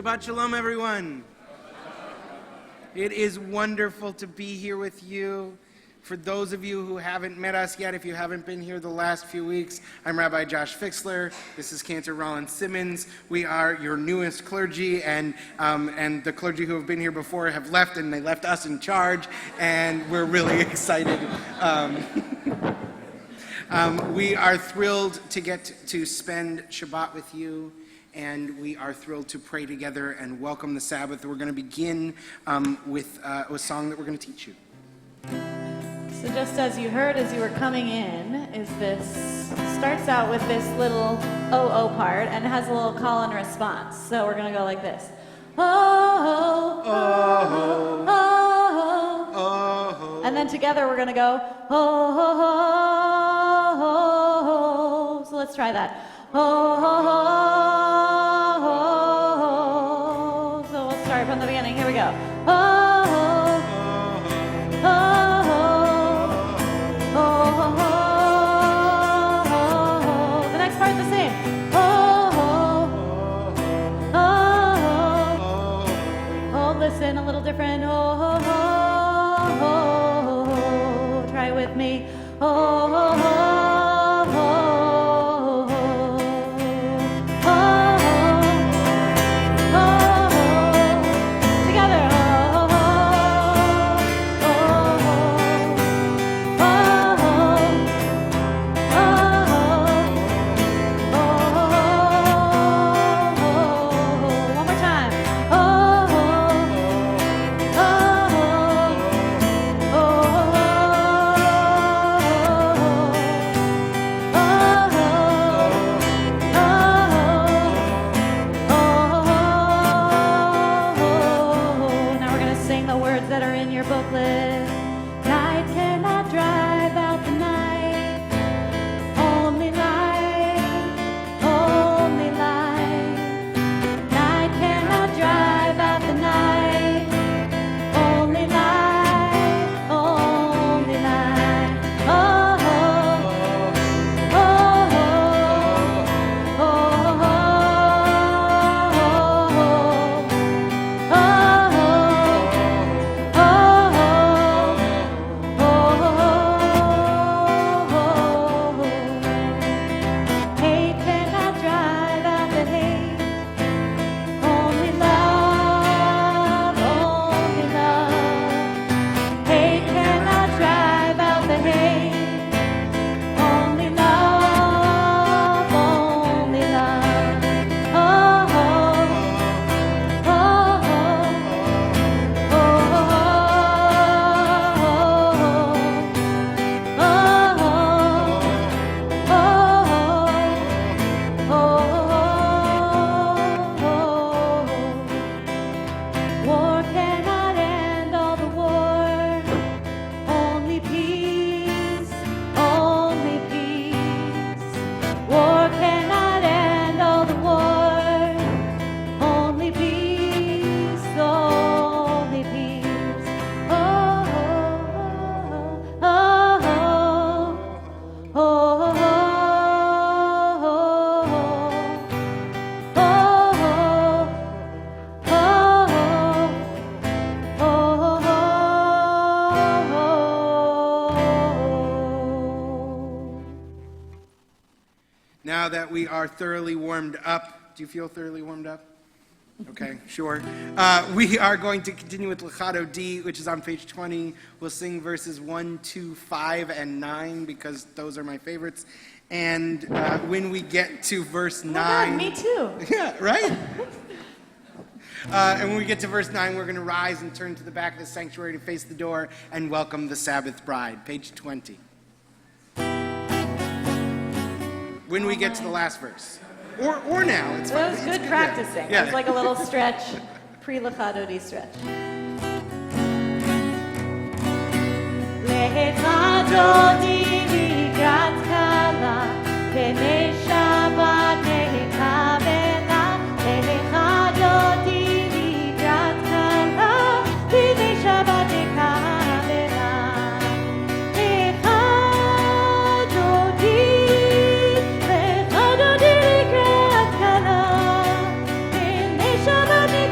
Shabbat Shalom, everyone. It is wonderful to be here with you. For those of you who haven't met us yet, if you haven't been here the last few weeks, I'm Rabbi Josh Fixler. This is Cantor Rollins Simmons. We are your newest clergy, and the clergy who have been here before have left, and they left us in charge, and we're really excited. We are thrilled to get to spend Shabbat with you, and we are thrilled to pray together and welcome the Sabbath. We're going to begin with a song that we're going to teach you. So just as you heard as you were coming in, starts out with this little oh part and has a little call and response. So we're going to go like this. Oh, oh, oh, oh. And then together we're going to go oh, oh, oh, oh. So let's try that. Oh, oh, oh. So we'll start from the beginning. Here we go. Oh, oh, oh. Listen, a little different. Oh, oh, oh, oh, oh. Try it with me. Oh, oh, oh, oh, oh, oh, oh, oh. Together. Oh, oh, oh, oh, oh. One more time. Now that we are thoroughly warmed up, do you feel thoroughly warmed up? Okay, sure. We are going to continue with Legato D, which is on page 20. We'll sing verses 1, 2, 5, and 9 because those are my favorites. And when we get to verse 9... Oh God, me too. Yeah, right? And when we get to verse 9, we're going to rise and turn to the back of the sanctuary to face the door and welcome the Sabbath bride. Page 20. When we get to the last verse. Or now. It's That was good practicing. Yeah. It was like a little stretch, pre-Legato D stretch. Legato D לקראת קלה, כמי שבת נקבלה. Legato D לקראת קלה, כמי שבת נקבלה. Legato D לקראת קלה, כמי שבת נקבלה.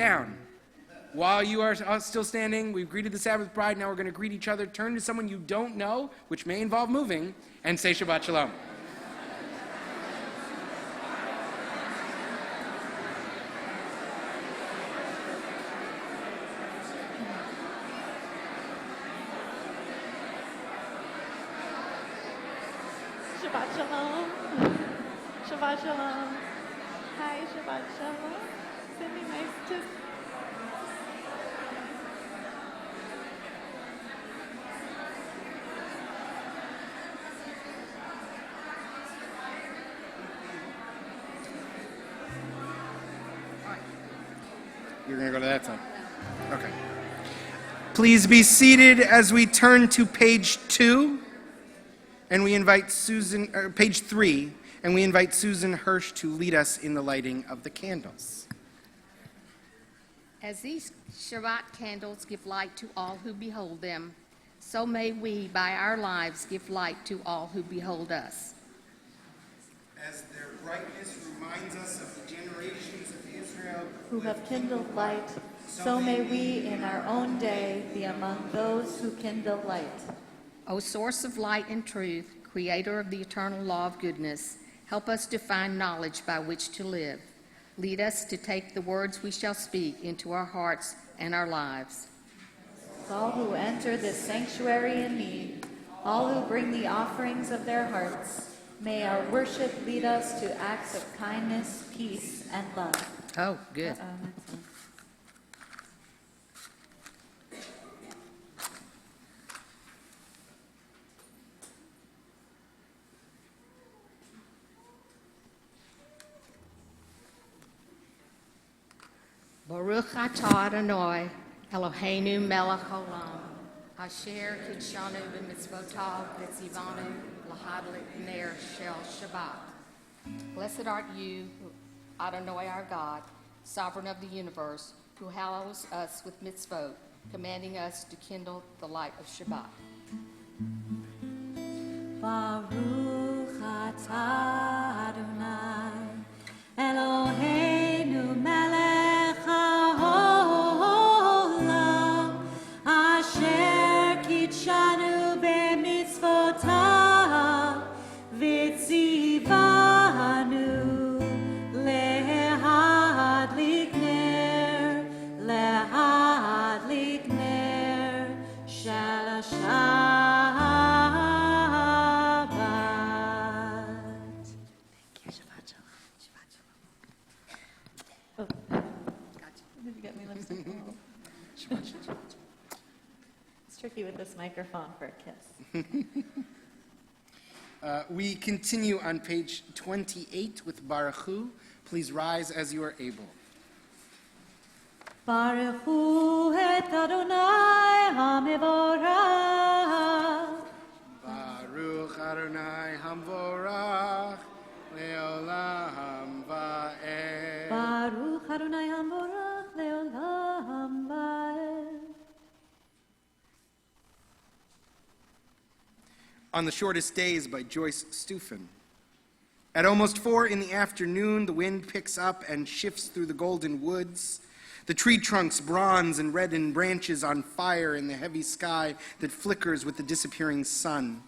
down. While you are still standing, we've greeted the Sabbath bride. Now we're going to greet each other. Turn to someone you don't know, which may involve moving, and say Shabbat Shalom. Shabbat Shalom. Shabbat Shalom. Hi, Shabbat Shalom. Cindy, nice to... You're going to go to that side? Okay. Please be seated as we turn to page 2, and we invite page 3, and we invite Susan Hirsch to lead us in the lighting of the candles. As these Shabbat candles give light to all who behold them, so may we, by our lives, give light to all who behold us. As their brightness reminds us of the generations of Israel who have kindled light, so may we in our own day be among those who kindle light. O source of light and truth, creator of the eternal law of goodness, help us to find knowledge by which to live. Lead us to take the words we shall speak into our hearts and our lives. All who enter this sanctuary in need, all who bring the offerings of their hearts, may our worship lead us to acts of kindness, peace, and love. Oh, good. That's one. Baruch atah Adonai, Eloheinu melech haolam, asher kidshanu b'mitzvotav v'tzivanu l'hadlik ner shel Shabbat. Blessed art you, Adonai our God, sovereign of the universe, who hallows us with mitzvot, commanding us to kindle the light of Shabbat. Baruch atah Adonai, Eloheinu melech haolam, asher kitshanu b'mitzvotav v'tzivanu lehadlik ner shel Shabbat. Oh. Did you get me lipstick? It's tricky with this microphone for a kiss. We continue on page 28 with Baruch Hu. Please rise as you are able. Baruch Hu et Adonai HaMevorach. Baruch Adonai Hamvorach Leolam Va'ed. Baruch Adonai HaMevorach Leolam Va'ed. On the Shortest Days by Joyce Steuffen. At almost 4 in the afternoon, the wind picks up and shifts through the golden woods. The tree trunks, bronze and reddened branches on fire in the heavy sky that flickers with the disappearing sun.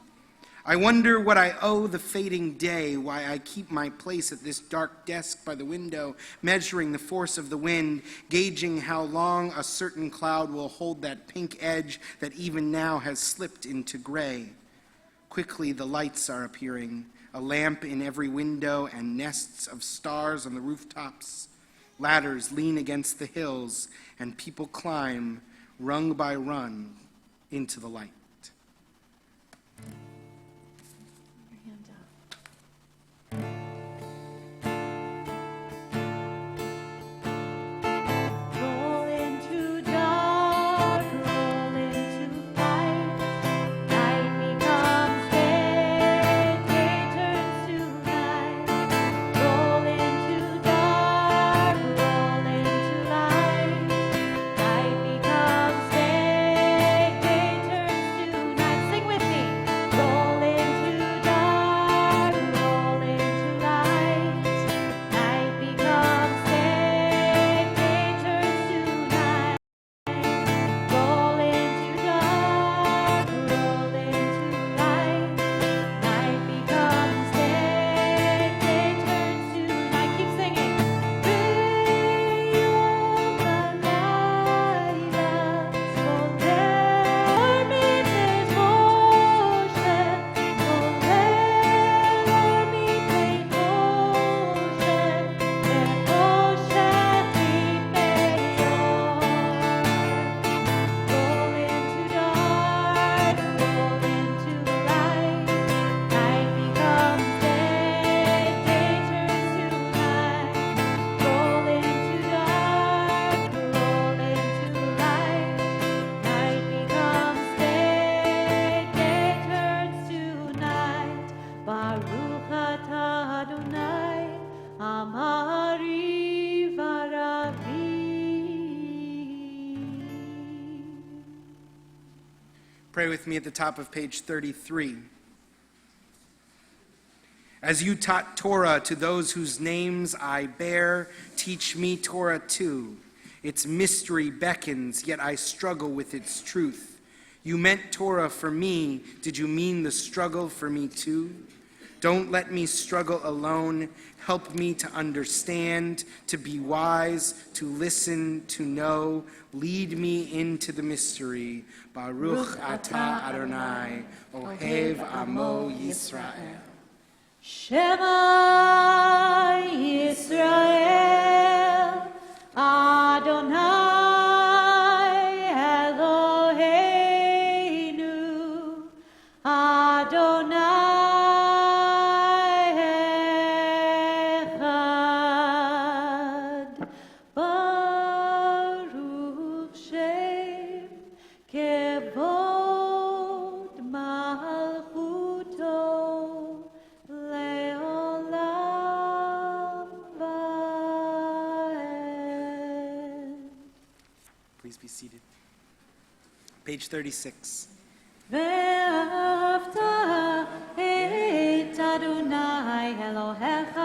I wonder what I owe the fading day, why I keep my place at this dark desk by the window, measuring the force of the wind, gauging how long a certain cloud will hold that pink edge that even now has slipped into gray. Quickly the lights are appearing, a lamp in every window and nests of stars on the rooftops. Ladders lean against the hills, and people climb, rung by rung, into the light. Your hand up. Roll into dark, roll into light. Night becomes day, day turns to night. Roll into dark, roll into light. Night becomes day, day turns to night. Sing with me. Roll Pray with me at the top of page 33. As you taught Torah to those whose names I bear, teach me Torah too. Its mystery beckons, yet I struggle with its truth. You meant Torah for me. Did you mean the struggle for me too? Don't let me struggle alone. Help me to understand, to be wise, to listen, to know. Lead me into the mystery. Baruch atah Adonai, Ohev Amo Yisrael. Shema Yisrael, Adonai Eloheinu, Adonai Echad, Baruch Shem Kevod Malchuto. Please be seated. Page 36. ואהבת את אדוני אלוהיך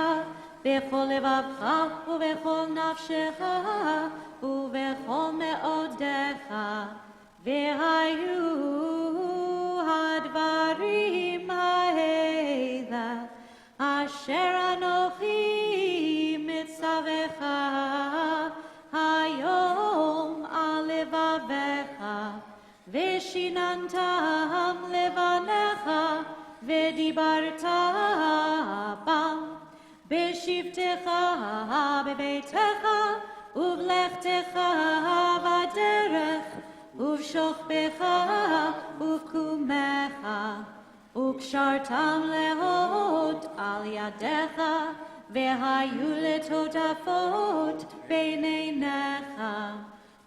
בכל לבבך ובכל נפשך ובכל מאודיך, והיו הדברים האלה אשר אנוכי מצווך היום על לבביך, ושיננתם לבניך, ודיברת בם, בשבתך בביתך, ובלכתך בדרך, ובשוכבך ובקומך, וקשרתם להוד על ידיך, והיו לטוטפות בין עיניך,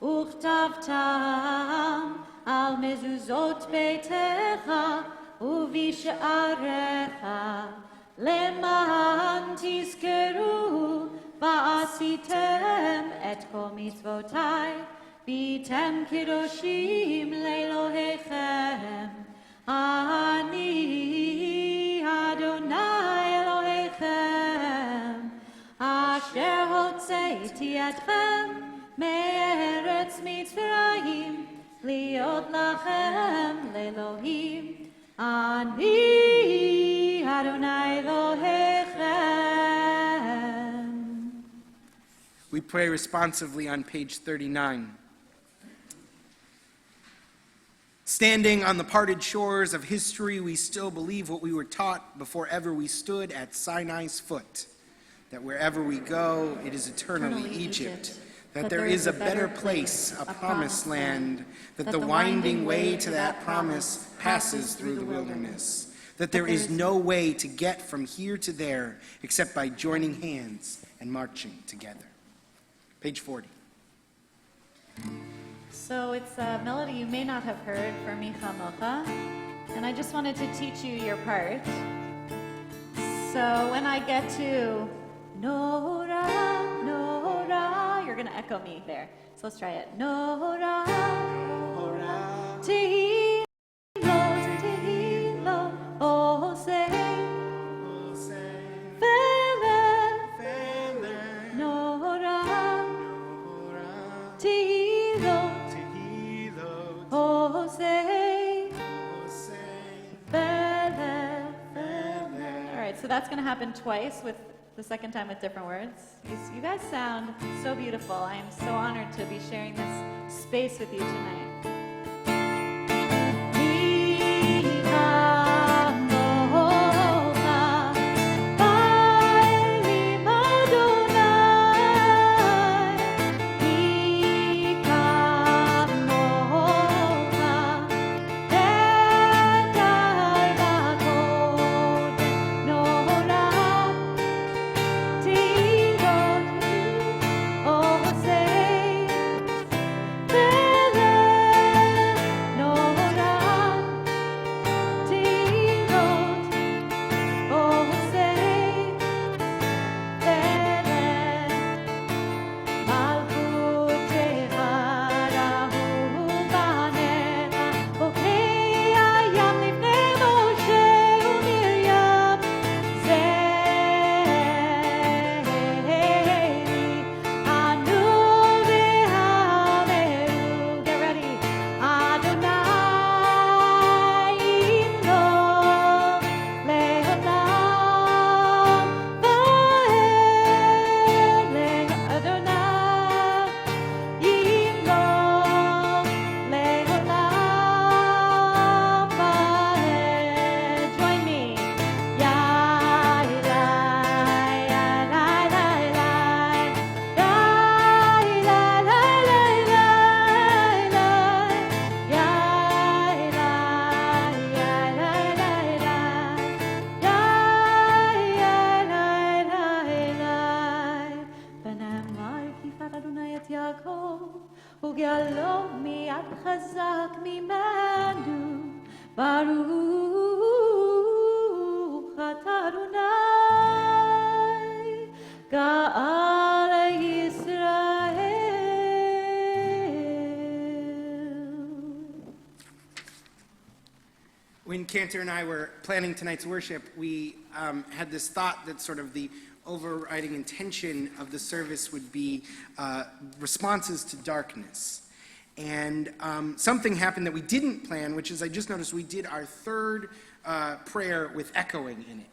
וכתבתם על מזוזות ביתך ובשעריך, למען תזכרו ועשיתם את כל מצוותיי, והייתם קדושים לאלוהיכם. אני אדוני אלוהיכם, אשר הוצאתי אתכם מארץ מצרים, להיות לכם לאלוהים. אני אדוני אלוהיכם. We pray responsively on page 39. Standing on the parted shores of history, we still believe what we were taught before ever we stood at Sinai's foot, that wherever we go, it is eternally Egypt, that there is a better place, a promised land, that the winding way to that promise passes through the wilderness, that there is no way to get from here to there except by joining hands and marching together. Page 40. So it's a melody you may not have heard for Mi Chamocha, and I just wanted to teach you your part. So when I get to Nora, Nora, you're going to echo me there. So let's try it. Nora, Nora, Tehillah, Tehillah, Oseh, Feler, Nora, Tehillah, Oseh, Feler. All right, so that's going to happen twice, with the second time with different words. You guys sound so beautiful. I am so honored to be sharing this space with you tonight. Feler מיד חזק ממנו, ברוך אתה אדוני, גאל ישראל. When Cantor and I were planning tonight's worship, we had this thought that sort of the overriding intention of the service would be responses to darkness. And something happened that we didn't plan, which is I just noticed we did our third prayer with echoing in it.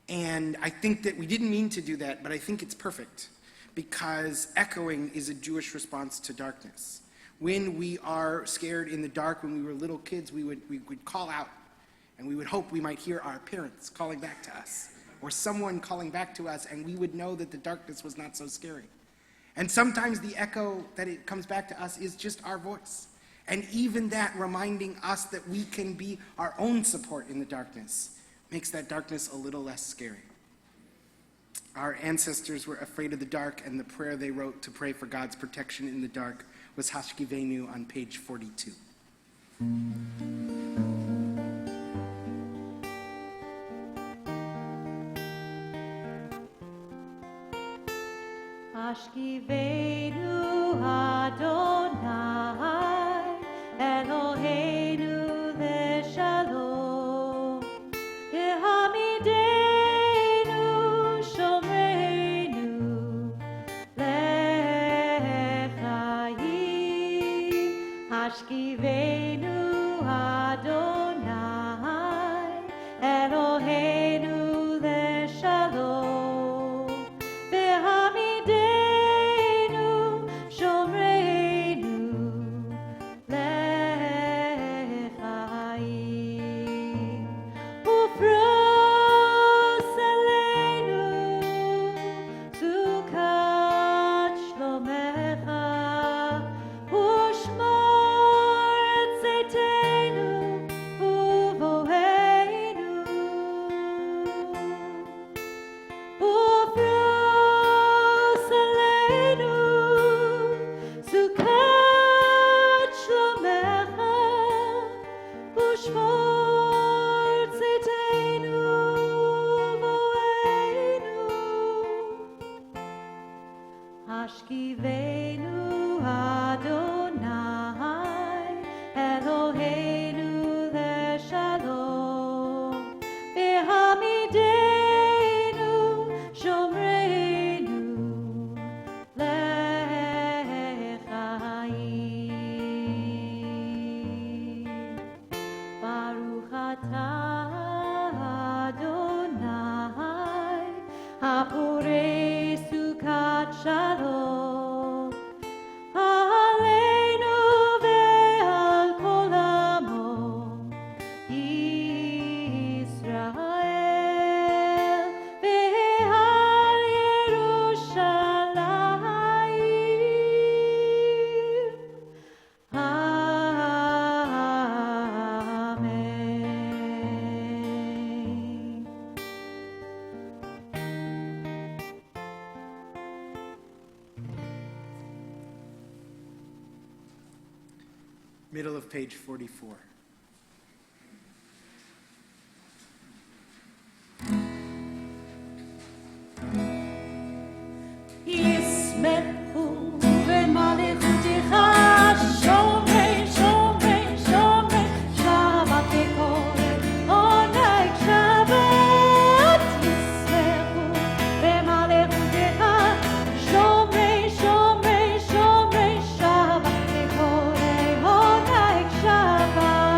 And I think that we didn't mean to do that, but I think it's perfect because echoing is a Jewish response to darkness. When we are scared in the dark, when we were little kids, we would call out, and we would hope we might hear our parents calling back to us, or someone calling back to us, and we would know that the darkness was not so scary. And sometimes the echo that it comes back to us is just our voice. And even that reminding us that we can be our own support in the darkness makes that darkness a little less scary. Our ancestors were afraid of the dark, and the prayer they wrote to pray for God's protection in the dark was Hashkivenu on page 42. Hashkivenu Adonai, Eloheinu leShalom, Yehamidenu Shomreinu leChayim. Hashkivenu Adonai, Eloheinu leShalom, Yehamidenu Shomreinu leChayim. Ufros Aleinu Sukat Shlomecha, Ushmor Tzeitenu Uvoheinu. Ufros Aleinu Sukat Shlomecha, Ushmor Tzeitenu Uvoheinu. Hashkivenu Adonai, Eloheinu leShalom, Yehamidenu Shomreinu leChayim. Baruch atah Adonai, haporei sukat shalom, aleinu ve'al kol amo Yisrael, ve'al Yerushalayim. Amen. Middle of page 44. ישמחו במלכותך, שומרי שומרי שומרי שבת וקורא עונג שבת. ישמחו במלכותך, שומרי שומרי שומרי שבת וקורא עונג שבת.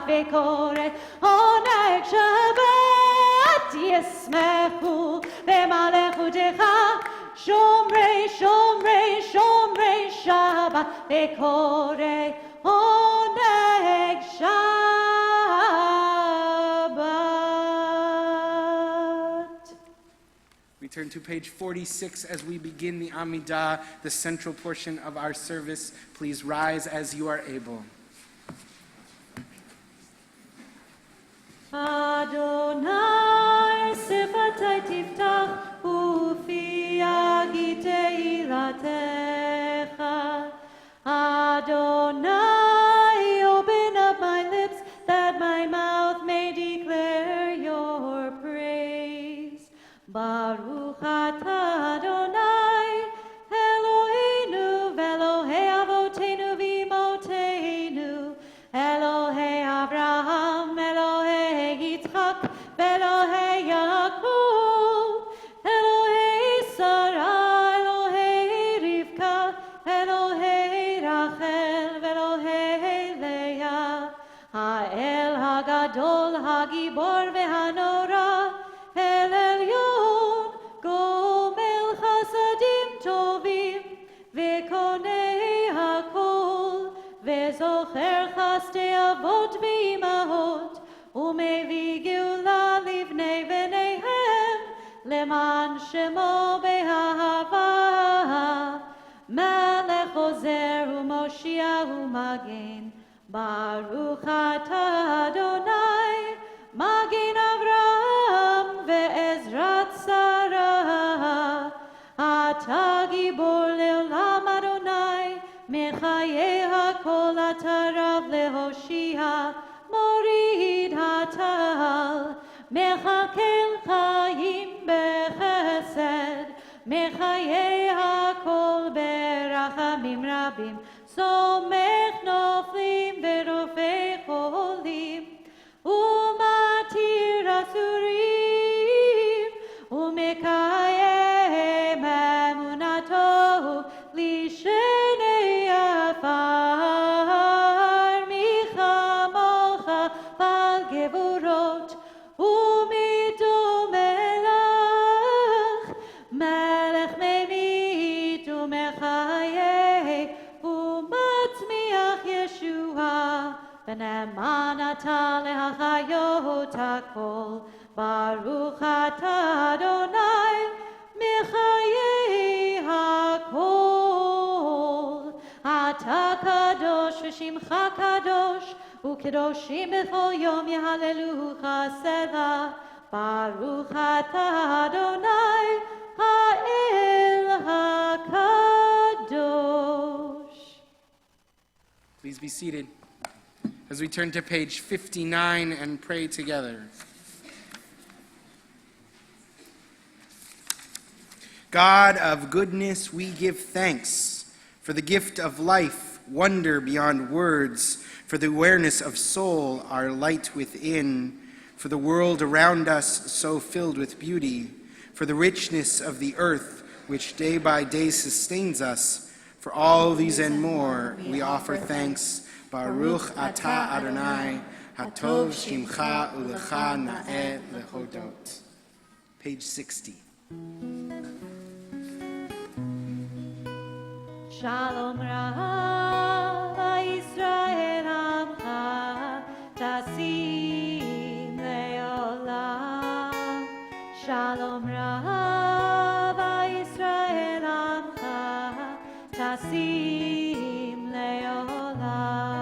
וקורא עונג שבת ישמחו במלכותך שומרי שומרי שומרי שבת וקורא עונג שבת. We turn to page 46 as we begin the Amidah, the central portion of our service. Please rise as you are able. Adonai sifatai tiftach ufi agitei ratecha. Adonai, open up my lips that my mouth may declare your praise. Baruch atah Adonai, Eloheinu ve'Elohei avoteinu v'imotenu, Elohei Avraham, Elohei Yitzchak, ve'Elohei Yaakov, Elohei Sarah, Elohei Rivka, Elohei Rachel, ve'Elohei Leah, Ha'el Hagadol, Hagibor ve'Hanora, El Elyon, Gomel Chasadim Tovim, Ve'konei Hakol, Ve'zocher Chasdei Avot V'imahot, U'mevi Geula Livnei V'neihem, Leman Shemo Be'ahava, Melech Ozer U'Moshiach U'Magen, Baruch atah Adonai, Magen Avraham ve'Ezrat Sarah, Atah Gibor le'olam Adonai, Mechayei hakol atah Rav lehoshia, Morid hatal, Mechakel chayim bechesed, Mechayei hakol berachamim rabim, Somech noflim ve'rofei cholim, Umatir asurim, Umekayem emunato, Lishenei afar, Michamocha bal gevurot, Umidu melech, Melech memit umechayeh, Umatzmiach Yeshua, V'ne'eman atah lehachayot hakol, Baruch atah Adonai, Mechayei hakol. Atah kadosh v'shimcha kadosh, U'kedoshim b'chol yom yehalelucha selah, Baruch atah Adonai, Ha'el hakadosh. Please be seated as we turn to page 59 and pray together. God of goodness, we give thanks for the gift of life, wonder beyond words, for the awareness of soul, our light within, for the world around us so filled with beauty, for the richness of the earth which day by day sustains us. For all these and more, we offer thanks. Baruch atah Adonai, hatov shimcha ulecha na'eh lehodot. Page 60. Shalom Rav Yisrael Amcha Tasim Leolam. Shalom Rav Yisrael Amcha Tasim Leolam.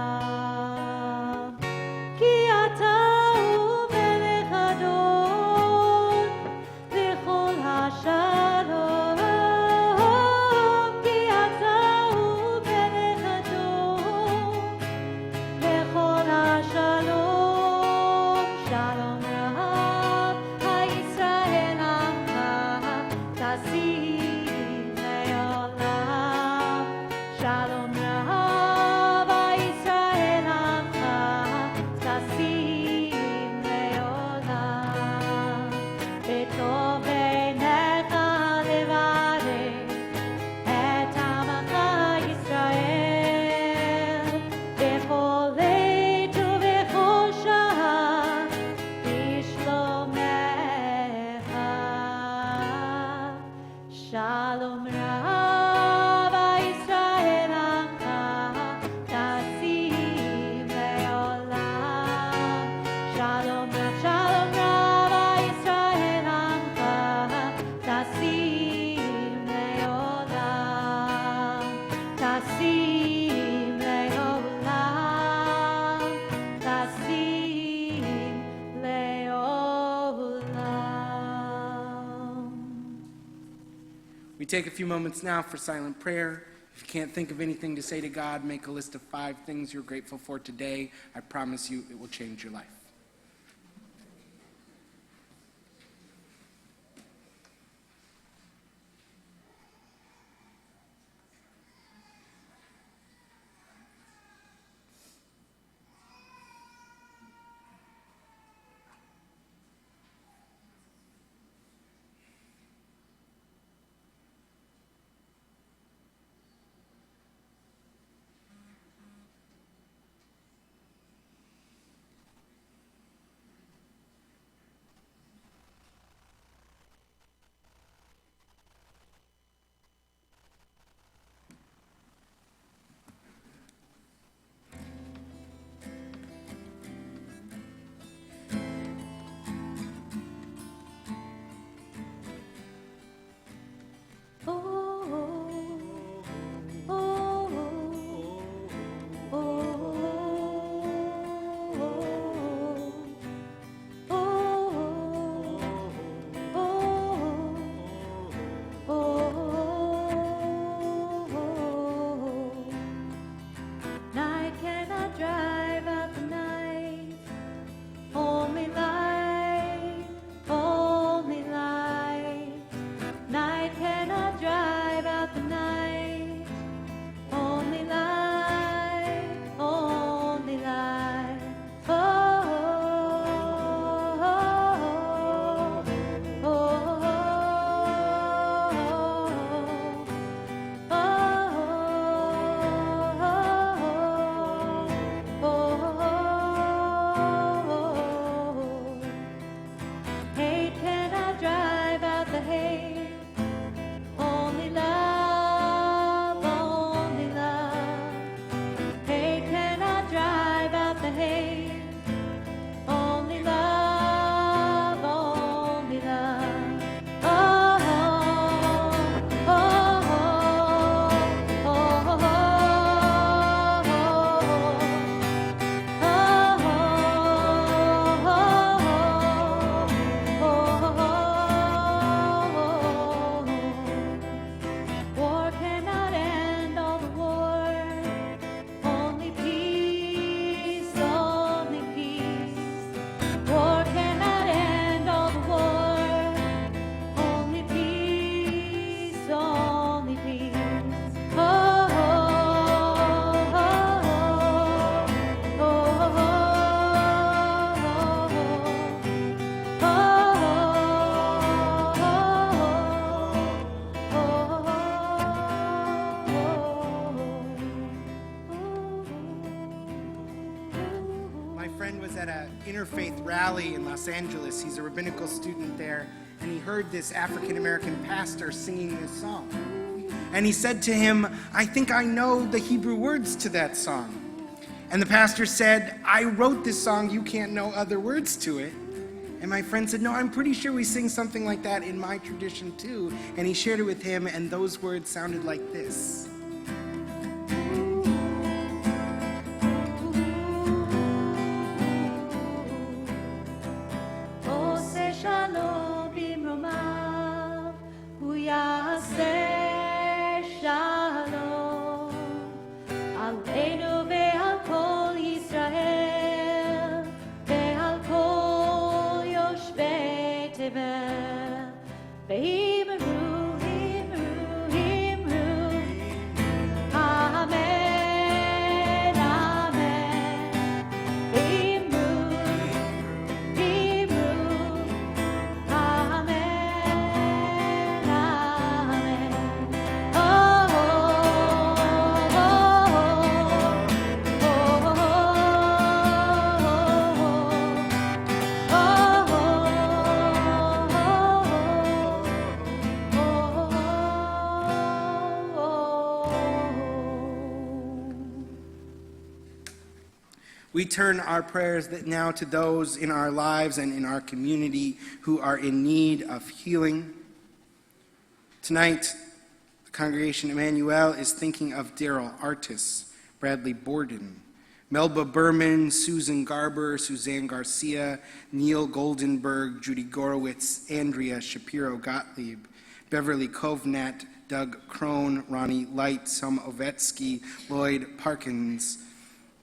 Ki ata hu melech adon v'chol hashalom. Ki ata hu melech We take a few moments now for silent prayer. If you can't think of anything to say to God, make a list of 5 things you're grateful for today. I promise you it will change your life. Interfaith rally in Los Angeles. He's a rabbinical student there, and he heard this African-American pastor singing this song. And he said to him, "I think I know the Hebrew words to that song." And the pastor said, "I wrote this song, you can't know other words to it." And my friend said, "No, I'm pretty sure we sing something like that in my tradition too." And he shared it with him, and those words sounded like this. We turn our prayers now to those in our lives and in our community who are in need of healing. Tonight, the congregation Emanu is thinking of Daryl Artis, Bradley Borden, Melba Berman, Susan Garber, Suzanne Garcia, Neil Goldenberg, Judy Gorowitz, Andrea Shapiro Gottlieb, Beverly Kovnat, Doug Crone, Ronnie Light, Som Ovetsky, Lloyd Parkins,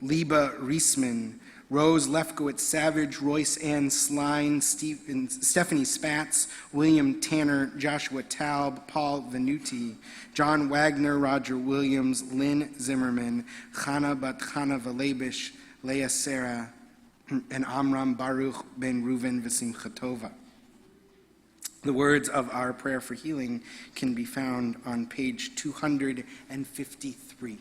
Liba Reisman, Rose Lefkowitz Savage, Royce Ann Sline, Stephanie Spatz, William Tanner, Joshua Taub, Paul Venuti, John Wagner, Roger Williams, Lynn Zimmerman, Chana Bat Chana Valebish, Leah Sarah, and Amram Baruch ben Reuven V'Simchatova. The words of our prayer for healing can be found on page 253.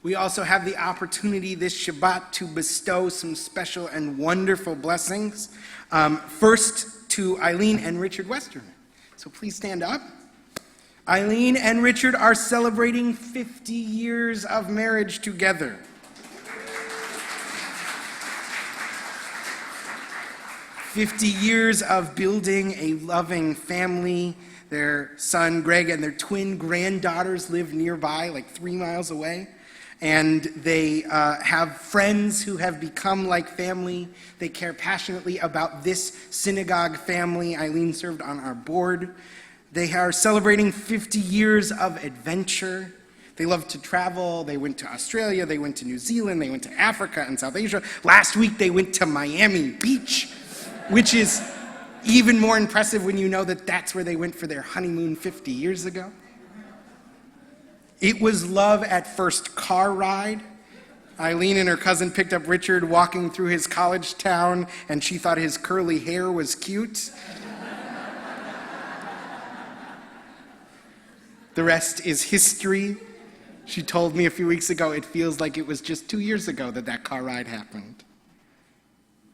We also have the opportunity this Shabbat to bestow some special and wonderful blessings. First to Eileen and Richard Western. So please stand up. Eileen and Richard are celebrating 50 years of marriage together. 50 years of building a loving family. Their son Greg and their twin granddaughters live nearby, like 3 miles away. And they have friends who have become like family. They care passionately about this synagogue family. Eileen served on our board. They are celebrating 50 years of adventure. They love to travel. They went to Australia. They went to New Zealand. They went to Africa and South Asia. Last week, they went to Miami Beach, which is even more impressive when you know that that's where they went for their honeymoon 50 years ago. It was love at first car ride. Eileen and her cousin picked up Richard walking through his college town, and she thought his curly hair was cute. The rest is history. She told me a few weeks ago it feels like it was just 2 years ago that that car ride happened.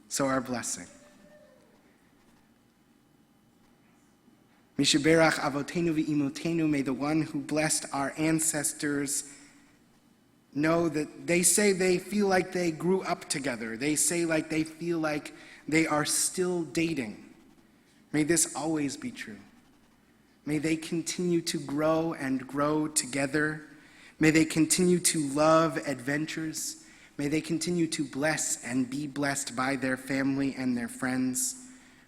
So our blessing. Mishaberach avotenu v'imotenu, may the one who blessed our ancestors know that they say they feel like they grew up together. They say like they feel like they are still dating. May this always be true. May they continue to grow and grow together. May they continue to love adventures. May they continue to bless and be blessed by their family and their friends.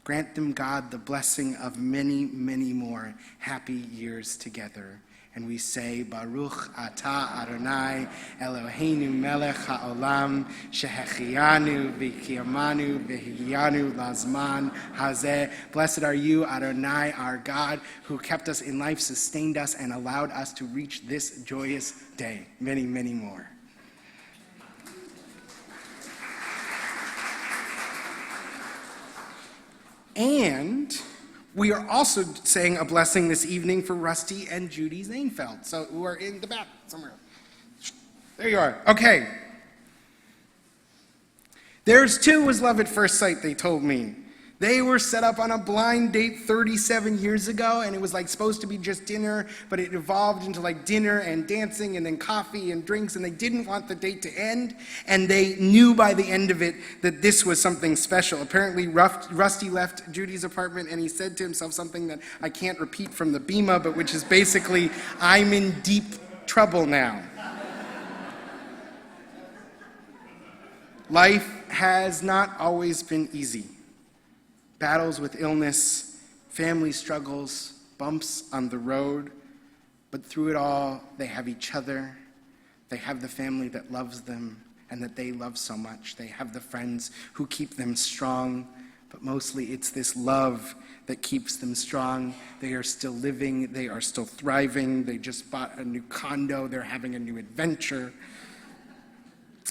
Grant them, God, the blessing of many, many more happy years together. And we say, Baruch atah Adonai Eloheinu melech haolam shehechianu v'kiyamanu v'higiyanu lazman hazeh. Blessed are you, Adonai, our God, who kept us in life, sustained us, and allowed us to reach this joyous day. Many, many more. And we are also saying a blessing this evening for Rusty and Judy Zainfeld, so who are in the back somewhere. There you are. Okay. Theirs too was love at first sight, they told me. They were set up on a blind date 37 years ago, and it was like supposed to be just dinner, but it evolved into like dinner and dancing and then coffee and drinks, and they didn't want the date to end, and they knew by the end of it that this was something special. Apparently, Rusty left Judy's apartment, and he said to himself something that I can't repeat from the Bema, but which is basically, I'm in deep trouble now. Life has not always been easy. Battles with illness, family struggles, bumps on the road, but through it all, they have each other. They have the family that loves them and that they love so much. They have the friends who keep them strong, but mostly it's this love that keeps them strong. They are still living, they are still thriving, they just bought a new condo, they're having a new adventure.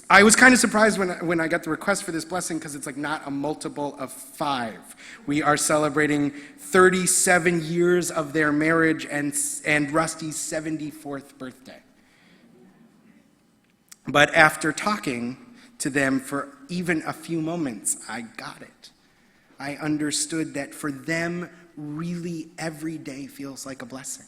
I was kind of surprised when I got the request for this blessing because it's like not a multiple of 5. We are celebrating 37 years of their marriage and Rusty's 74th birthday. But after talking to them for even a few moments, I got it. I understood that for them, really every day feels like a blessing.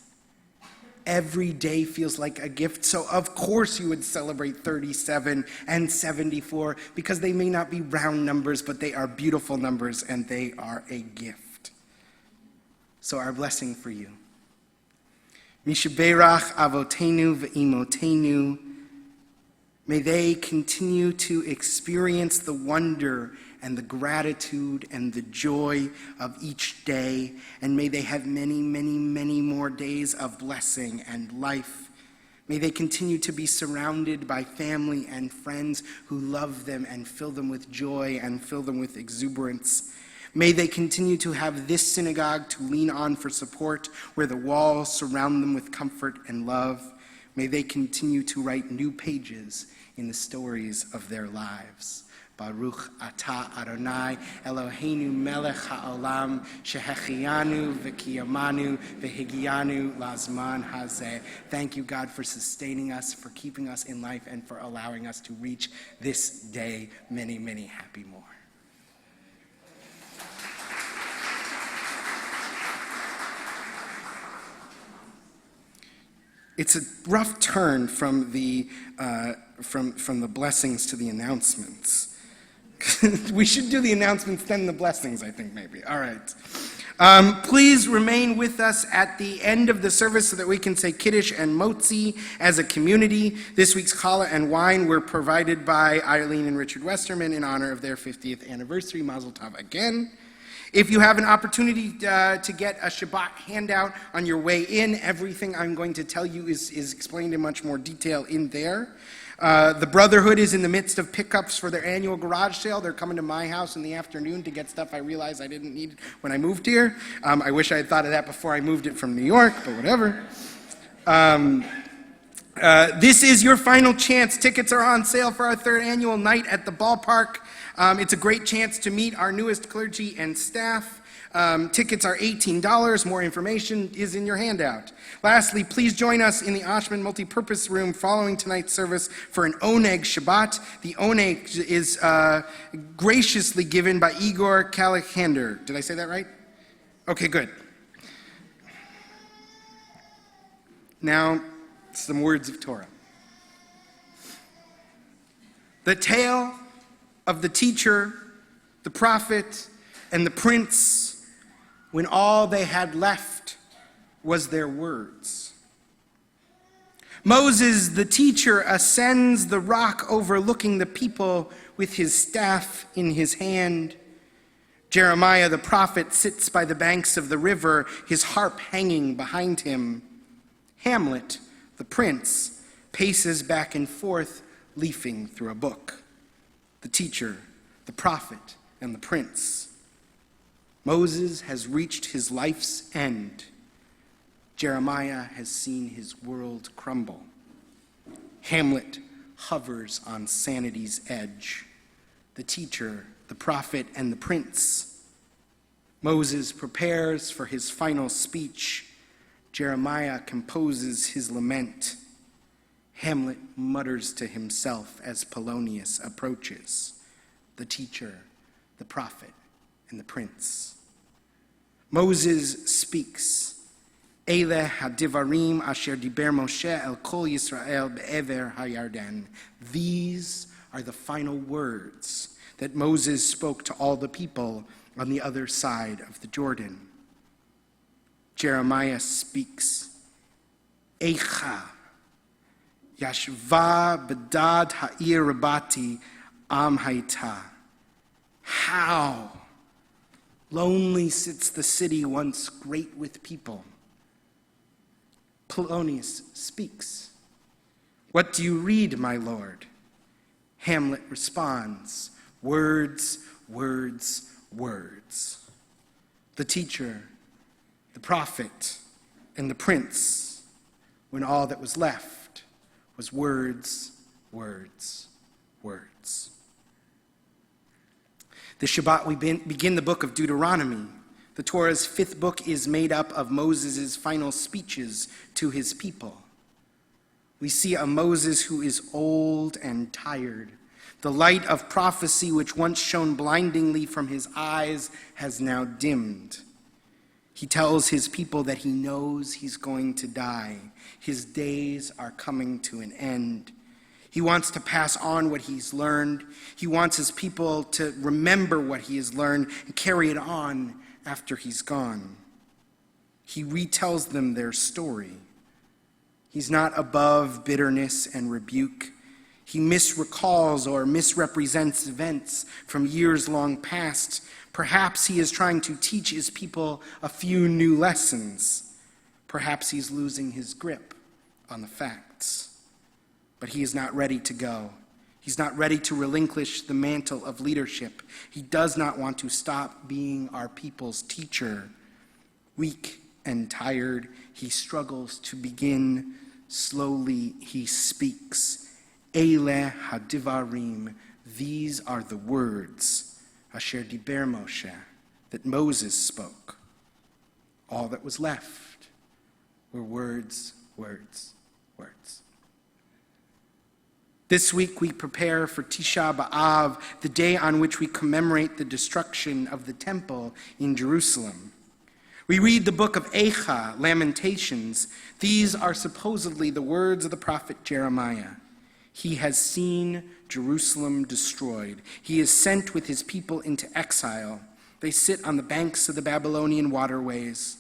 Every day feels like a gift, so of course you would celebrate 37 and 74 because they may not be round numbers, but they are beautiful numbers and they are a gift. So our blessing for you. Mishaberach avotenu ve'imotenu. May they continue to experience the wonder and the gratitude and the joy of each day, and may they have many, many, many more days of blessing and life. May they continue to be surrounded by family and friends who love them and fill them with joy and fill them with exuberance. May they continue to have this synagogue to lean on for support, where the walls surround them with comfort and love. May they continue to write new pages in the stories of their lives. Baruch atah Adonai Eloheinu melech ha'olam shehechianu v'kiyamanu v'higianu lazman hazeh. Thank you, God, for sustaining us, for keeping us in life, and for allowing us to reach this day. Many, many happy more. It's a rough turn from the blessings to the announcements. We should do the announcements, then the blessings, I think, maybe. All right. Please remain with us at the end of the service so that we can say Kiddush and Motzi as a community. This week's challah and wine were provided by Eileen and Richard Westerman in honor of their 50th anniversary. Mazel tov again. If you have an opportunity to get a Shabbat handout on your way in, everything I'm going to tell you is explained in much more detail in there. The Brotherhood is in the midst of pickups for their annual garage sale. They're coming to my house in the afternoon to get stuff I realized I didn't need when I moved here. I wish I had thought of that before I moved it from New York, but whatever. This is your final chance. Tickets are on sale for our 3rd annual night at the ballpark. It's a great chance to meet our newest clergy and staff. Tickets are $18. More information is in your handout. Lastly, please join us in the Oshman Multipurpose Room following tonight's service for an Oneg Shabbat. The Oneg is graciously given by Igor Kalikander. Did I say that right? Okay, good. Now, some words of Torah. The tale of the teacher, the prophet, and the prince, when all they had left was their words. Moses, the teacher, ascends the rock overlooking the people with his staff in his hand. Jeremiah, the prophet, sits by the banks of the river, his harp hanging behind him. Hamlet, the prince, paces back and forth, leafing through a book. The teacher, the prophet, and the prince. Moses has reached his life's end. Jeremiah has seen his world crumble. Hamlet hovers on sanity's edge. The teacher, the prophet, and the prince. Moses prepares for his final speech. Jeremiah composes his lament. Hamlet mutters to himself as Polonius approaches. The teacher, the prophet, and the prince. Moses speaks, Ele hadivarim asher diber Moshe el kol Yisrael be'ever hayarden. These are the final words that Moses spoke to all the people on the other side of the Jordan. Jeremiah speaks, Eicha yashva bedad ha'ir rabati am haita. How lonely sits the city once great with people. Polonius speaks, What do you read, my lord? Hamlet responds, Words, words, words. The teacher, the prophet, and the prince, when all that was left was words, words, words. This Shabbat we begin the book of Deuteronomy. The Torah's fifth book is made up of Moses' final speeches to his people. We see a Moses who is old and tired. The light of prophecy which once shone blindingly from his eyes has now dimmed. He tells his people that he knows he's going to die. His days are coming to an end. He wants to pass on what he's learned. He wants his people to remember what he has learned and carry it on after he's gone. He retells them their story. He's not above bitterness and rebuke. He misrecalls or misrepresents events from years long past. Perhaps he is trying to teach his people a few new lessons. Perhaps he's losing his grip on the facts. But he is not ready to go. He's not ready to relinquish the mantle of leadership. He does not want to stop being our people's teacher. Weak and tired, he struggles to begin. Slowly he speaks. Ele hadivarim, these are the words, asher diber Moshe, that Moses spoke. All that was left were words, words, words. This week we prepare for Tisha B'Av, the day on which we commemorate the destruction of the temple in Jerusalem. We read the book of Eicha, Lamentations. These are supposedly the words of the prophet Jeremiah. He has seen Jerusalem destroyed. He is sent with his people into exile. They sit on the banks of the Babylonian waterways.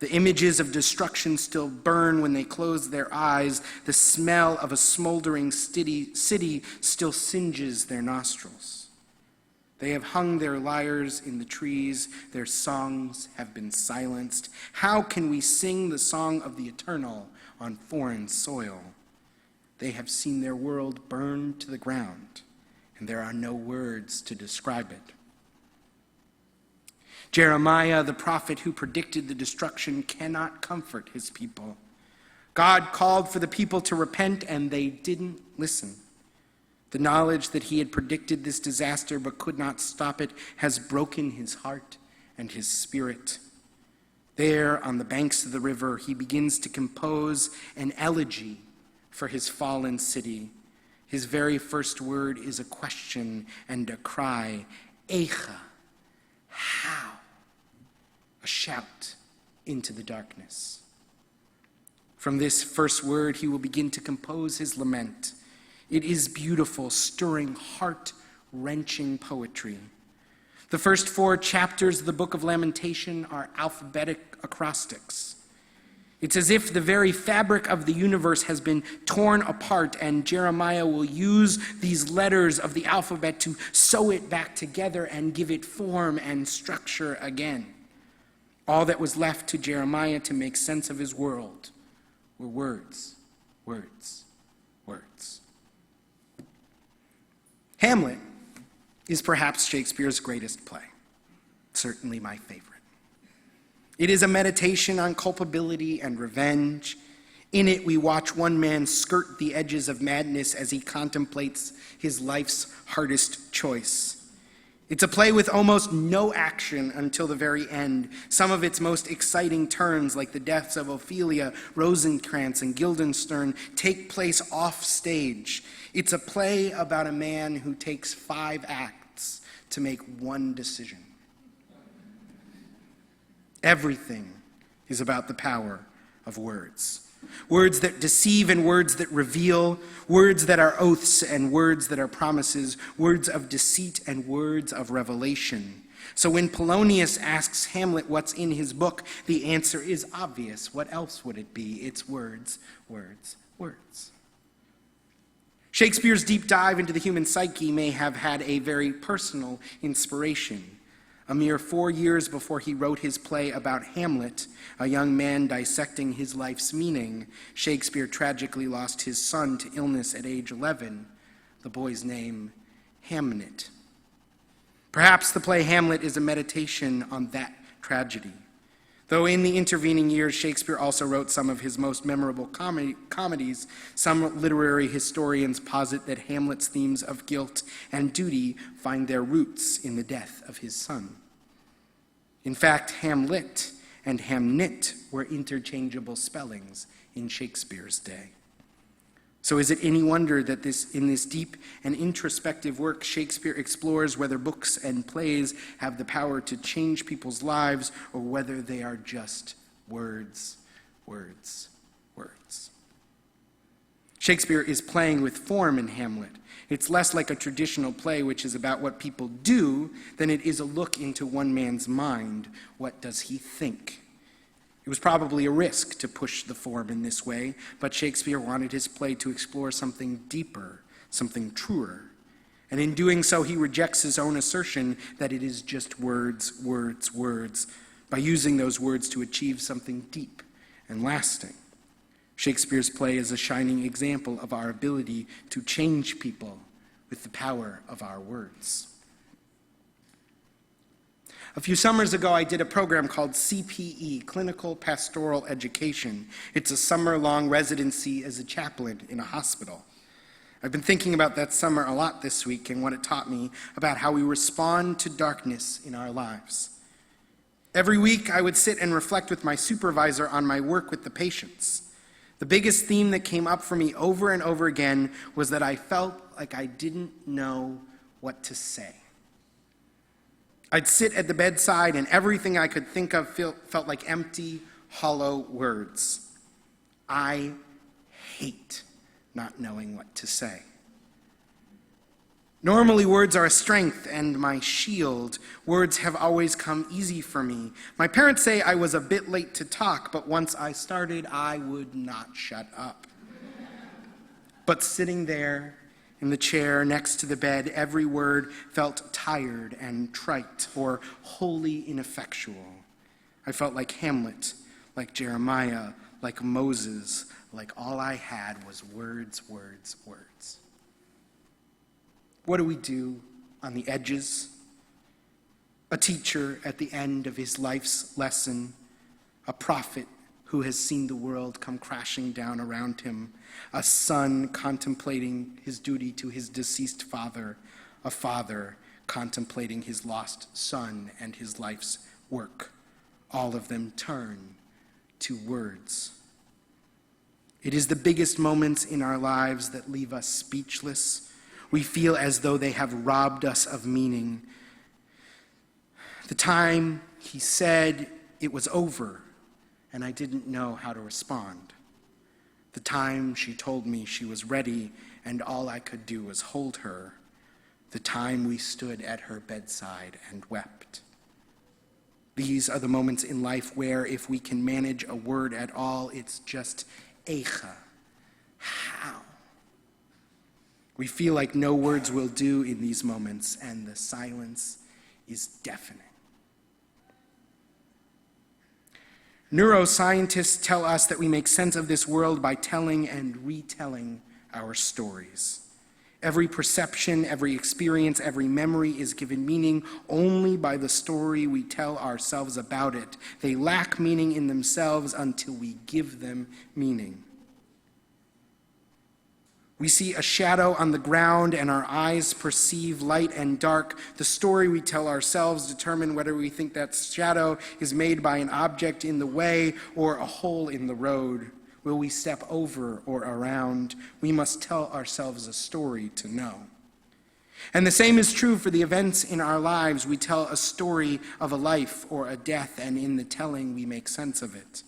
The images of destruction still burn when they close their eyes. The smell of a smoldering city still singes their nostrils. They have hung their lyres in the trees. Their songs have been silenced. How can we sing the song of the eternal on foreign soil? They have seen their world burned to the ground, and there are no words to describe it. Jeremiah, the prophet who predicted the destruction, cannot comfort his people. God called for the people to repent, and they didn't listen. The knowledge that he had predicted this disaster but could not stop it has broken his heart and his spirit. There, on the banks of the river, he begins to compose an elegy for his fallen city. His very first word is a question and a cry. Eicha, how? A shout into the darkness. From this first word, he will begin to compose his lament. It is beautiful, stirring, heart-wrenching poetry. The first 4 chapters of the book of Lamentation are alphabetic acrostics. It's as if the very fabric of the universe has been torn apart, and Jeremiah will use these letters of the alphabet to sew it back together and give it form and structure again. All that was left to Jeremiah to make sense of his world were words, words, words. Hamlet is perhaps Shakespeare's greatest play, certainly my favorite. It is a meditation on culpability and revenge. In it, we watch one man skirt the edges of madness as he contemplates his life's hardest choice. It's a play with almost no action until the very end. Some of its most exciting turns, like the deaths of Ophelia, Rosencrantz, and Guildenstern, take place off stage. It's a play about a man who takes 5 acts to make one decision. Everything is about the power of words. Words that deceive and words that reveal, words that are oaths and words that are promises, words of deceit and words of revelation. So when Polonius asks Hamlet what's in his book, the answer is obvious. What else would it be? It's words, words, words. Shakespeare's deep dive into the human psyche may have had a very personal inspiration. A mere 4 years before he wrote his play about Hamlet, a young man dissecting his life's meaning, Shakespeare tragically lost his son to illness at age 11, the boy's name, Hamnet. Perhaps the play Hamlet is a meditation on that tragedy. Though in the intervening years, Shakespeare also wrote some of his most memorable comedies, some literary historians posit that Hamlet's themes of guilt and duty find their roots in the death of his son. In fact, Hamlet and Hamnet were interchangeable spellings in Shakespeare's day. So is it any wonder that in this deep and introspective work, Shakespeare explores whether books and plays have the power to change people's lives or whether they are just words, words, words. Shakespeare is playing with form in Hamlet. It's less like a traditional play which is about what people do than it is a look into one man's mind. What does he think? It was probably a risk to push the form in this way, but Shakespeare wanted his play to explore something deeper, something truer. And in doing so, he rejects his own assertion that it is just words, words, words, by using those words to achieve something deep and lasting. Shakespeare's play is a shining example of our ability to change people with the power of our words. A few summers ago, I did a program called CPE, Clinical Pastoral Education. It's a summer-long residency as a chaplain in a hospital. I've been thinking about that summer a lot this week and what it taught me about how we respond to darkness in our lives. Every week, I would sit and reflect with my supervisor on my work with the patients. The biggest theme that came up for me over and over again was that I felt like I didn't know what to say. I'd sit at the bedside and everything I could think of felt like empty, hollow words. I hate not knowing what to say. Normally, words are a strength and my shield. Words have always come easy for me. My parents say I was a bit late to talk, but once I started, I would not shut up. But sitting there in the chair next to the bed, every word felt tired and trite or wholly ineffectual. I felt like Hamlet, like Jeremiah, like Moses, like all I had was words, words, words. What do we do on the edges? A teacher at the end of his life's lesson, a prophet who has seen the world come crashing down around him, a son contemplating his duty to his deceased father, a father contemplating his lost son and his life's work. All of them turn to words. It is the biggest moments in our lives that leave us speechless. We feel as though they have robbed us of meaning. The time he said it was over, and I didn't know how to respond. The time she told me she was ready, and all I could do was hold her. The time we stood at her bedside and wept. These are the moments in life where, if we can manage a word at all, it's just eicha. How? We feel like no words will do in these moments, and the silence is deafening. Neuroscientists tell us that we make sense of this world by telling and retelling our stories. Every perception, every experience, every memory is given meaning only by the story we tell ourselves about it. They lack meaning in themselves until we give them meaning. We see a shadow on the ground and our eyes perceive light and dark. The story we tell ourselves determines whether we think that shadow is made by an object in the way or a hole in the road. Will we step over or around? We must tell ourselves a story to know. And the same is true for the events in our lives. We tell a story of a life or a death, and in the telling, we make sense of it.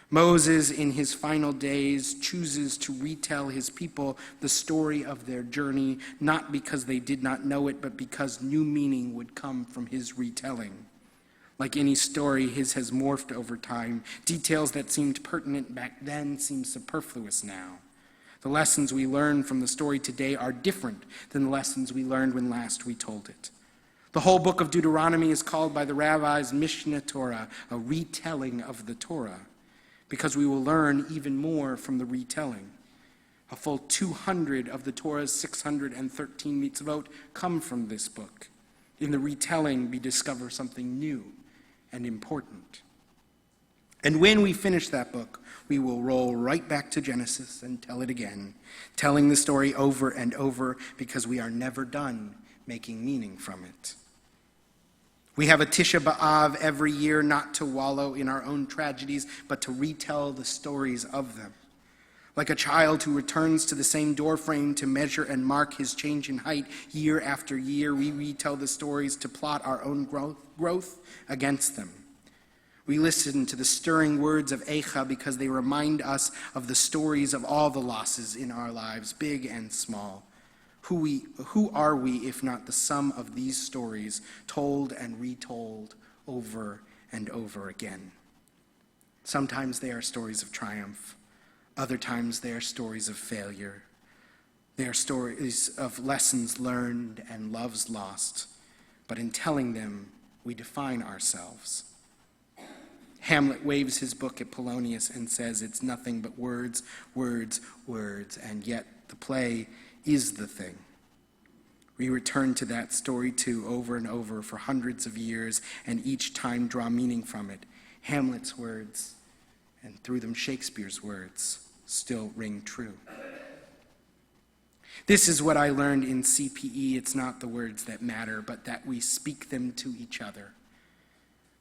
Moses, in his final days, chooses to retell his people the story of their journey, not because they did not know it, but because new meaning would come from his retelling. Like any story, his has morphed over time. Details that seemed pertinent back then seem superfluous now. The lessons we learn from the story today are different than the lessons we learned when last we told it. The whole book of Deuteronomy is called by the rabbis Mishnah Torah, a retelling of the Torah, because we will learn even more from the retelling. A full 200 of the Torah's 613 mitzvot come from this book. In the retelling, we discover something new and important. And when we finish that book, we will roll right back to Genesis and tell it again, telling the story over and over because we are never done making meaning from it. We have a Tisha B'Av every year, not to wallow in our own tragedies, but to retell the stories of them. Like a child who returns to the same doorframe to measure and mark his change in height year after year, we retell the stories to plot our own growth against them. We listen to the stirring words of Eicha because they remind us of the stories of all the losses in our lives, big and small. Who are we if not the sum of these stories told and retold over and over again? Sometimes they are stories of triumph. Other times they are stories of failure. They are stories of lessons learned and loves lost. But in telling them, we define ourselves. Hamlet waves his book at Polonius and says it's nothing but words, words, words, and yet the play is the thing. We return to that story too over and over for hundreds of years, and each time draw meaning from it. Hamlet's words, and through them Shakespeare's words, still ring true. This is what I learned in CPE. It's not the words that matter, but that we speak them to each other.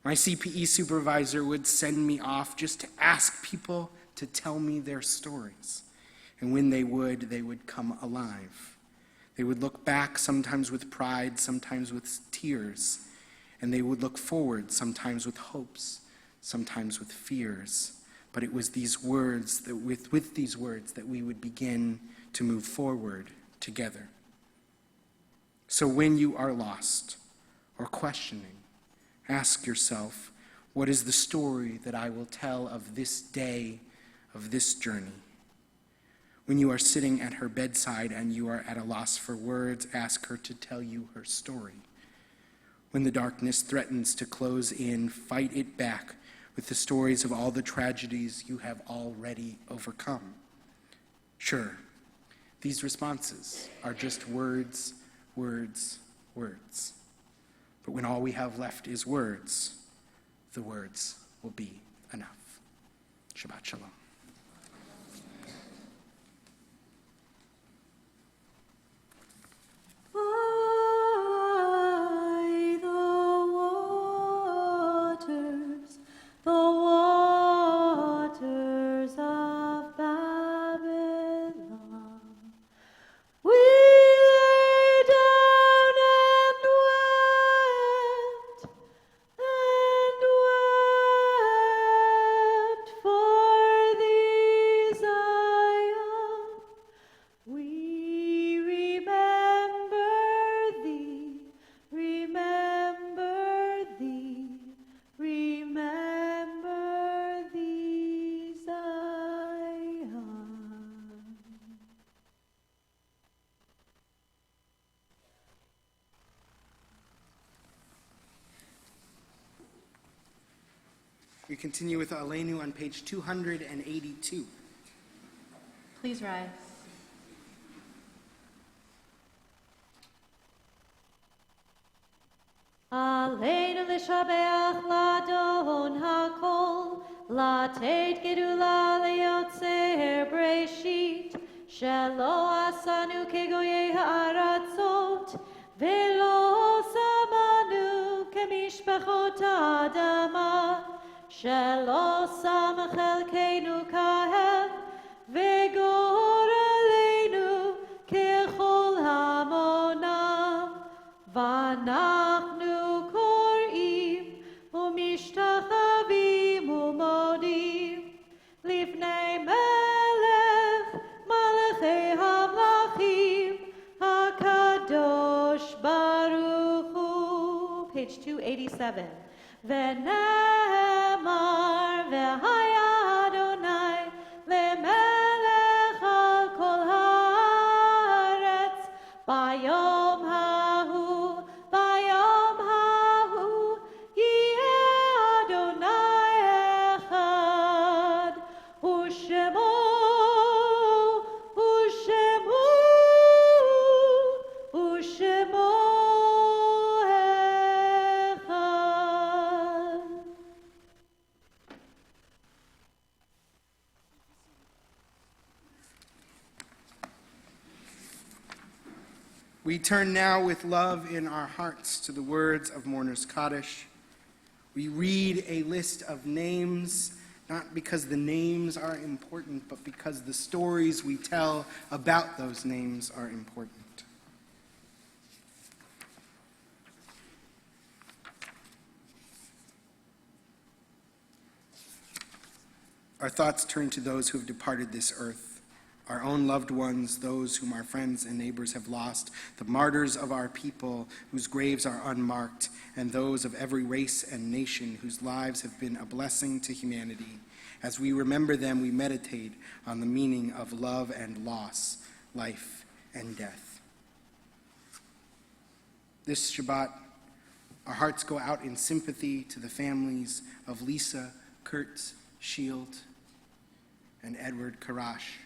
My CPE supervisor would send me off just to ask people to tell me their stories. And when they would come alive. They would look back, sometimes with pride, sometimes with tears. And they would look forward, sometimes with hopes, sometimes with fears. But it was these words, that with these words, that we would begin to move forward together. So when you are lost or questioning, ask yourself, what is the story that I will tell of this day, of this journey? When you are sitting at her bedside and you are at a loss for words, ask her to tell you her story. When the darkness threatens to close in, fight it back with the stories of all the tragedies you have already overcome. Sure, these responses are just words, words, words. But when all we have left is words, the words will be enough. Shabbat Shalom. By the waters of Babylon, we lay down and wept for thee, Zion. We remember thee, remember thee, remember thee, Zion. We continue with Aleinu on page 282. Please rise. Aleinu l'shabeach l'adon hakol, לתת גדולה ליוצר בראשית, שלא עשנו כגויי הארצות, ולא שמנו כמשפחות האדמה, שלא שם חלקנו כהם, וגורלנו ככל המונם. 87. Ve'nemar ve'haya Adonai le'melech al kol haaretz bayom hahu yeh Adonai echad u'shemo echad. We turn now with love in our hearts to the words of Mourner's Kaddish. We read a list of names, not because the names are important, but because the stories we tell about those names are important. Our thoughts turn to those who have departed this earth, our own loved ones, those whom our friends and neighbors have lost, the martyrs of our people whose graves are unmarked, and those of every race and nation whose lives have been a blessing to humanity. As we remember them, we meditate on the meaning of love and loss, life and death. This Shabbat, our hearts go out in sympathy to the families of Lisa, Kurt, Shield, and Edward Karash,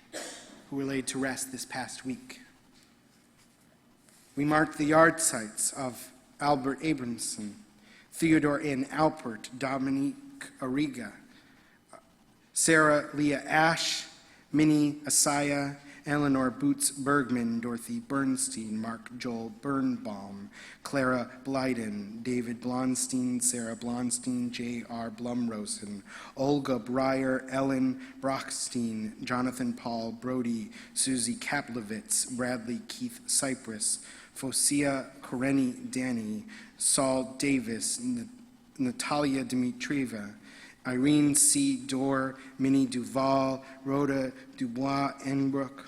who were laid to rest this past week. We marked the yard sites of Albert Abramson, Theodore N. Alpert, Dominique Arriga, Sarah Leah Ash, Minnie Asaya, Eleanor Boots Bergman, Dorothy Bernstein, Mark Joel Birnbaum, Clara Blyden, David Blonstein, Sarah Blonstein, J.R. Blumrosen, Olga Breyer, Ellen Brockstein, Jonathan Paul Brody, Susie Kaplowitz, Bradley Keith Cypress, Fosia Koreni Danny, Saul Davis, Natalia Dmitrieva, Irene C. Dorr, Minnie Duval, Rhoda Dubois Enbrock,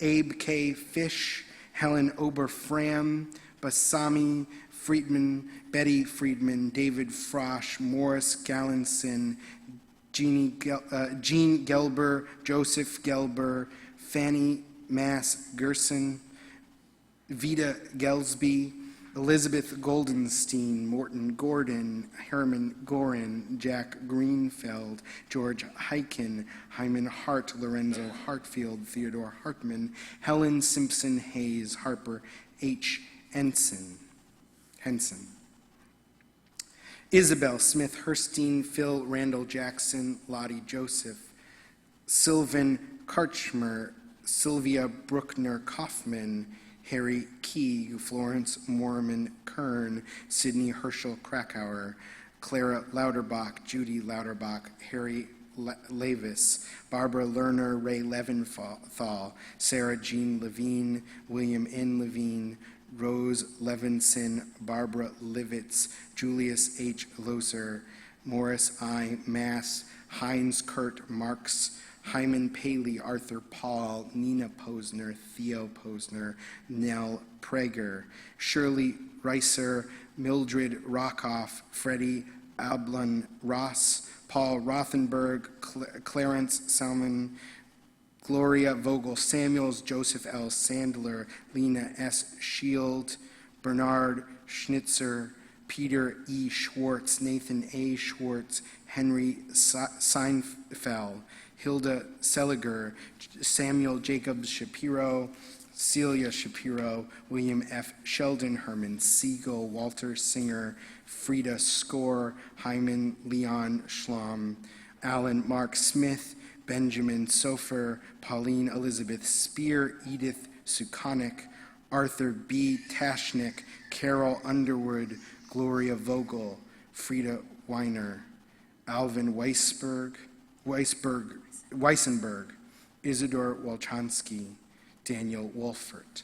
Abe K. Fish, Helen Oberfram, Basami Friedman, Betty Friedman, David Frosch, Morris Gallinson, Jean Gelber, Joseph Gelber, Fanny Mass Gerson, Vita Gelsby, Elizabeth Goldenstein, Morton Gordon, Herman Gorin, Jack Greenfeld, George Heiken, Hyman Hart, Lorenzo Hartfield, Theodore Hartman, Helen Simpson Hayes, Harper H. Henson, Isabel Smith Herstein, Phil Randall Jackson, Lottie Joseph, Sylvan Karchmer, Sylvia Bruckner Kaufman, Harry Key, Florence Mormon Kern, Sidney Herschel Krakauer, Clara Lauterbach, Judy Lauterbach, Harry Lavis, Barbara Lerner, Ray Leventhal, Sarah Jean Levine, William N. Levine, Rose Levinson, Barbara Livitz, Julius H. Loser, Morris I. Mass, Heinz Kurt Marks, Hyman Paley, Arthur Paul, Nina Posner, Theo Posner, Nell Prager, Shirley Reiser, Mildred Rockoff, Freddie Ablon Ross, Paul Rothenberg, Clarence Salmon, Gloria Vogel Samuels, Joseph L. Sandler, Lena S. Shield, Bernard Schnitzer, Peter E. Schwartz, Nathan A. Schwartz, Henry Seinfeld, Hilda Seliger, Samuel Jacob Shapiro, Celia Shapiro, William F. Sheldon, Herman Siegel, Walter Singer, Frida Score, Hyman Leon Schlom, Alan Mark Smith, Benjamin Sofer, Pauline Elizabeth Spear, Edith Sukonik, Arthur B. Tashnik, Carol Underwood, Gloria Vogel, Frida Weiner, Alvin Weissenberg, Isidore Walchansky, Daniel Wolfert.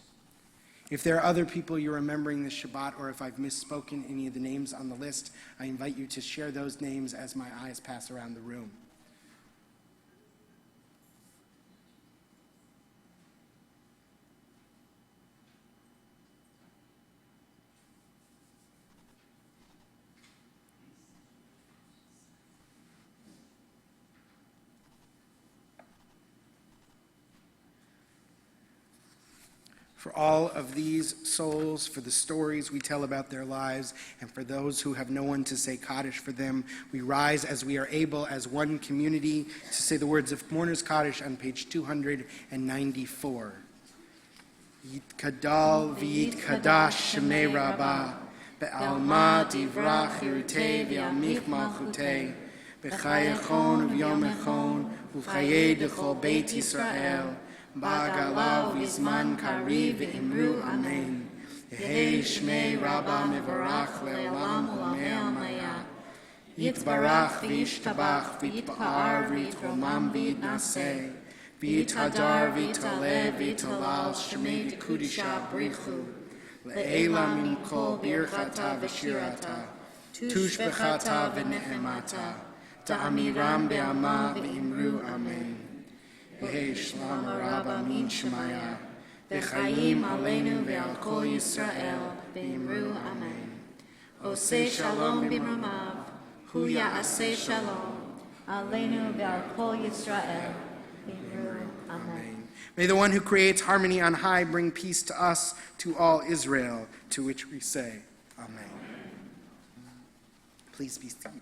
If there are other people you're remembering this Shabbat, or if I've misspoken any of the names on the list, I invite you to share those names as my eyes pass around the room. For all of these souls, for the stories we tell about their lives, and for those who have no one to say Kaddish for them, we rise as we are able as one community to say the words of Mourner's Kaddish on page 294. Yitkadal v'yitkadash shemei Rabbah, be'alma divrach irutei v'yamich malchutei, b'chayechon v'yom echon, u'chayei dechol Beit Yisrael, Ba'galav v'zman kariv v'imru amen. Yehei shmei Rabbah mevarach le'olam u'lamei amaya. Yitbarach v'yishtabach v'yitpa'ar v'yitromam v'yitnaseh. V'yithadar v'yitale v'yitalal shmei kudisha brichu. Le'ela min kol birchata v'shirata. Tushbechata v'ne'emata. Ta'amiram be'ama v'imru amen. Yehei Shalom Rabbah min Shemaya, v'chayim aleinu ve'al kol Yisrael, v'imru amen. Oseh shalom b'mamav, hu ya'aseh shalom, Aleinu ve'al kol Yisrael. V'imru amen. May the one who creates harmony on high bring peace to us, to all Israel, to which we say, Amen. Please be seated.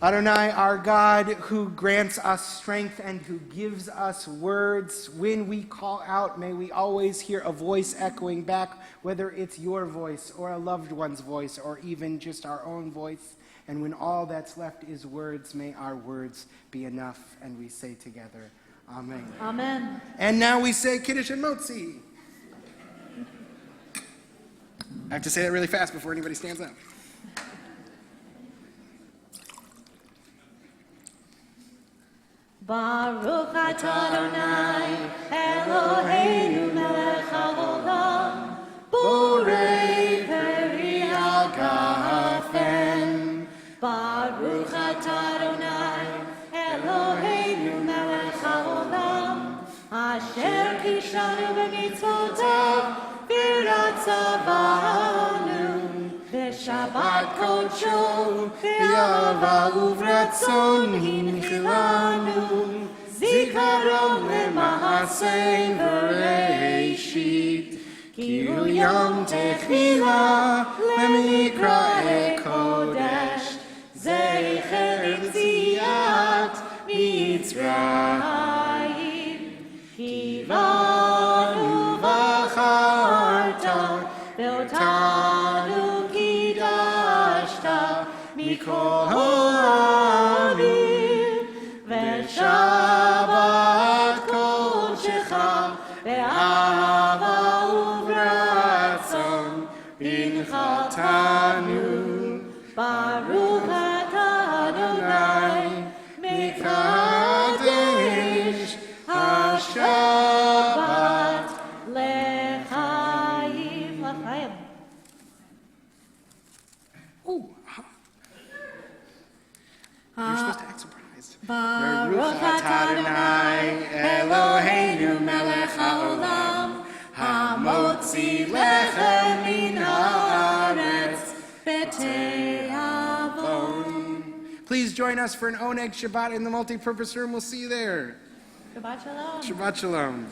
Adonai, our God, who grants us strength and who gives us words, when we call out, may we always hear a voice echoing back, whether it's your voice or a loved one's voice or even just our own voice. And when all that's left is words, may our words be enough. And we say together, Amen. Amen. And now we say Kiddush and Motzi. I have to say that really fast before anybody stands up. Baruch atah Adonai, Eloheinu melech haolam, borei peri hagafen. Baruch atah Adonai, Eloheinu melech haolam, asher kishanu b'mitzvotav, v'ratzav banu. V'shabbat kodsho, v'yava uvratzon hinchilanu, zikaron lema'aseh v'reishit, ki hu yom techila lemikra'e kodesh, zecher yetziat Mitzrayim, ki banu v'charta, ve'otanu Mikol ha'avim, ve'shabbat kodshecha, ve'ahava uvratzon, binchatanu. Baruch atah Adonai, mekadesh ha'shabbat l'chaim. L'chaim. Ooh. You're supposed to act surprised. Baruch atah Adonai Eloheinu melech haolam hamotzi lechem min haaretz b'te'avon. Please join us for an Oneg Shabbat in the multipurpose room. We'll see you there. Shabbat shalom. Shabbat shalom.